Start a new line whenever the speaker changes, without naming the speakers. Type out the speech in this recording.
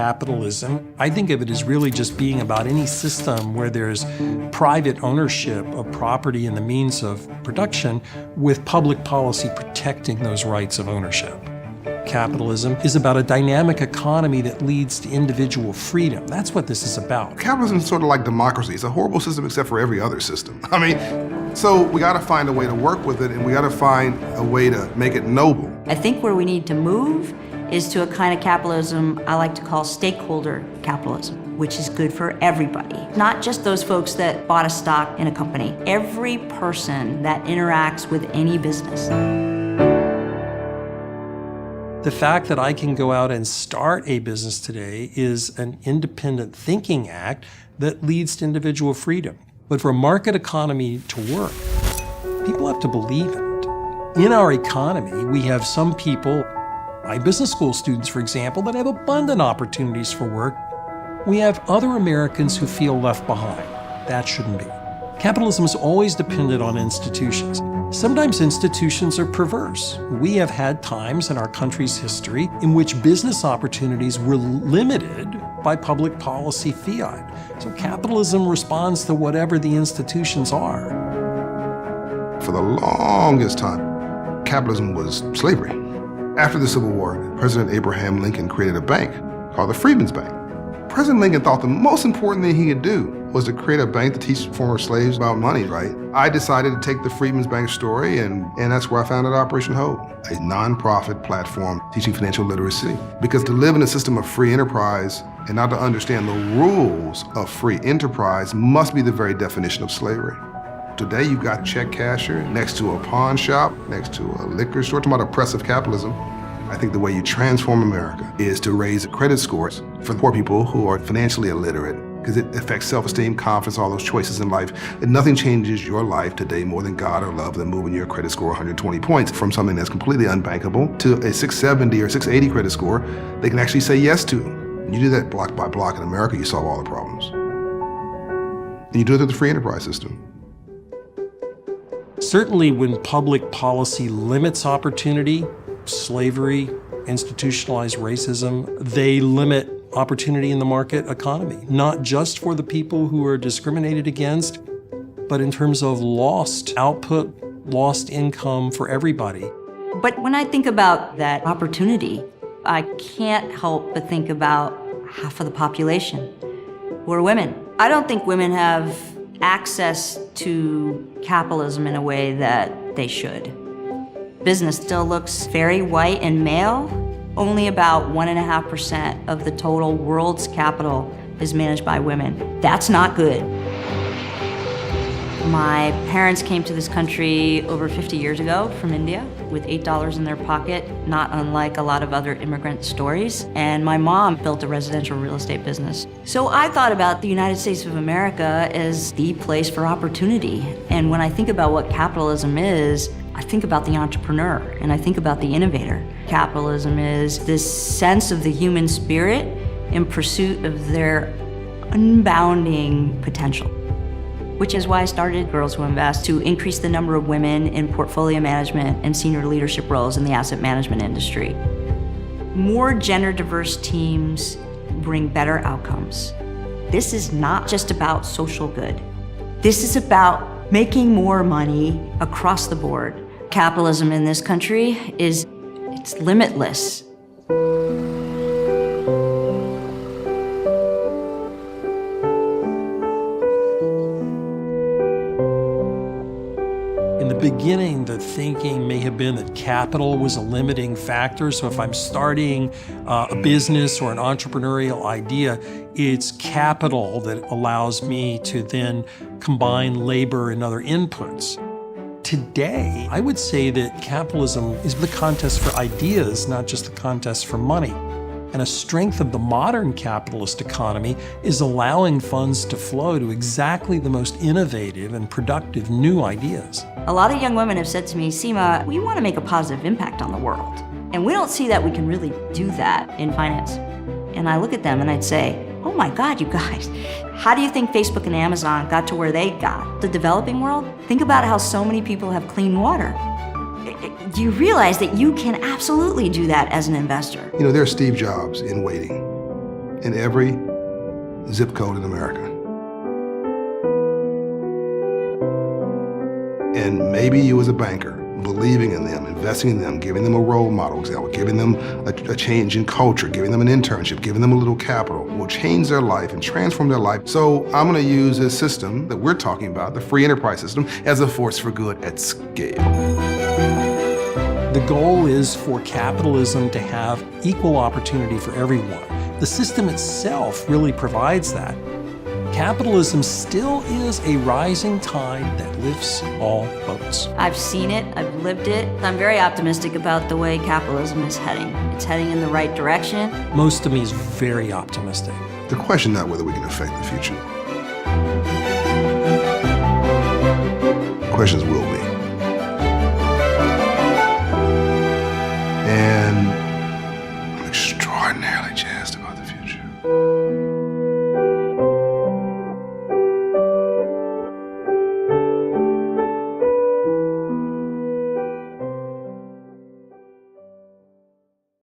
capitalism, I think of it as really just being about any system where there's private ownership of property and the means of production with public policy protecting those rights of ownership. Capitalism is about a dynamic economy that leads to individual freedom. That's what this is about.
Capitalism is sort of like democracy. It's a horrible system except for every other system. So we got to find a way to work with it, and we got to find a way to make it noble.
I think where we need to move is to a kind of capitalism I like to call stakeholder capitalism, which is good for everybody. Not just those folks that bought a stock in a company. Every person that interacts with any business.
The fact that I can go out and start a business today is an independent thinking act that leads to individual freedom. But for a market economy to work, people have to believe in it. In our economy, we have some people, my business school students, for example, that have abundant opportunities for work. We have other Americans who feel left behind. That shouldn't be. Capitalism is always dependent on institutions. Sometimes institutions are perverse. We have had times in our country's history in which business opportunities were limited by public policy fiat. So capitalism responds to whatever the institutions are.
For the longest time, capitalism was slavery. After the Civil War, President Abraham Lincoln created a bank called the Freedmen's Bank. President Lincoln thought the most important thing he could do was to create a bank to teach former slaves about money, right? I decided to take the Freedmen's Bank story, and that's where I founded Operation Hope, a nonprofit platform teaching financial literacy. Because to live in a system of free enterprise and not to understand the rules of free enterprise must be the very definition of slavery. Today, you've got a check casher next to a pawn shop, next to a liquor store. Talking about oppressive capitalism. I think the way you transform America is to raise credit scores for poor people who are financially illiterate, because it affects self-esteem, confidence, all those choices in life. And nothing changes your life today more than God or love than moving your credit score 120 points from something that's completely unbankable to a 670 or 680 credit score they can actually say yes to. And you do that block by block in America, you solve all the problems. And you do it through the free enterprise system.
Certainly when public policy limits opportunity, slavery, institutionalized racism, they limit opportunity in the market economy, not just for the people who are discriminated against, but in terms of lost output, lost income for everybody.
But when I think about that opportunity, I can't help but think about half of the population who are women. I don't think women have access to capitalism in a way that they should. Business still looks very white and male. Only about 1.5% of the total world's capital is managed by women. That's not good. My parents came to this country over 50 years ago from India with $8 in their pocket, not unlike a lot of other immigrant stories. And my mom built a residential real estate business. So I thought about the United States of America as the place for opportunity. And when I think about what capitalism is, I think about the entrepreneur and I think about the innovator. Capitalism is this sense of the human spirit in pursuit of their unbounding potential, which is why I started Girls Who Invest, to increase the number of women in portfolio management and senior leadership roles in the asset management industry. More gender diverse teams bring better outcomes. This is not just about social good. This is about making more money across the board. Capitalism in this country it's limitless.
In the beginning, the thinking may have been that capital was a limiting factor. So if I'm starting a business or an entrepreneurial idea, it's capital that allows me to then combine labor and other inputs. Today, I would say that capitalism is the contest for ideas, not just the contest for money. And a strength of the modern capitalist economy is allowing funds to flow to exactly the most innovative and productive new ideas.
A lot of young women have said to me, Seema, we want to make a positive impact on the world. And we don't see that we can really do that in finance. And I look at them and I'd say, oh my God, you guys, how do you think Facebook and Amazon got to where they got? The developing world? Think about how so many people have clean water. Do you realize that you can absolutely do that as an investor?
You know, there's Steve Jobs in waiting. in every zip code in America. And maybe you as a banker, believing in them, investing in them, giving them a role model example, giving them a change in culture, giving them an internship, giving them a little capital, will change their life and transform their life. So I'm going to use this system that we're talking about, the free enterprise system, as a force for good at scale.
The goal is for capitalism to have equal opportunity for everyone. The system itself really provides that. Capitalism still is a rising tide that lifts all boats.
I've seen it, I've lived it. I'm very optimistic about the way capitalism is heading. It's heading in the right direction.
Most of me is very optimistic.
The question is not whether we can affect the future. The question is, will we?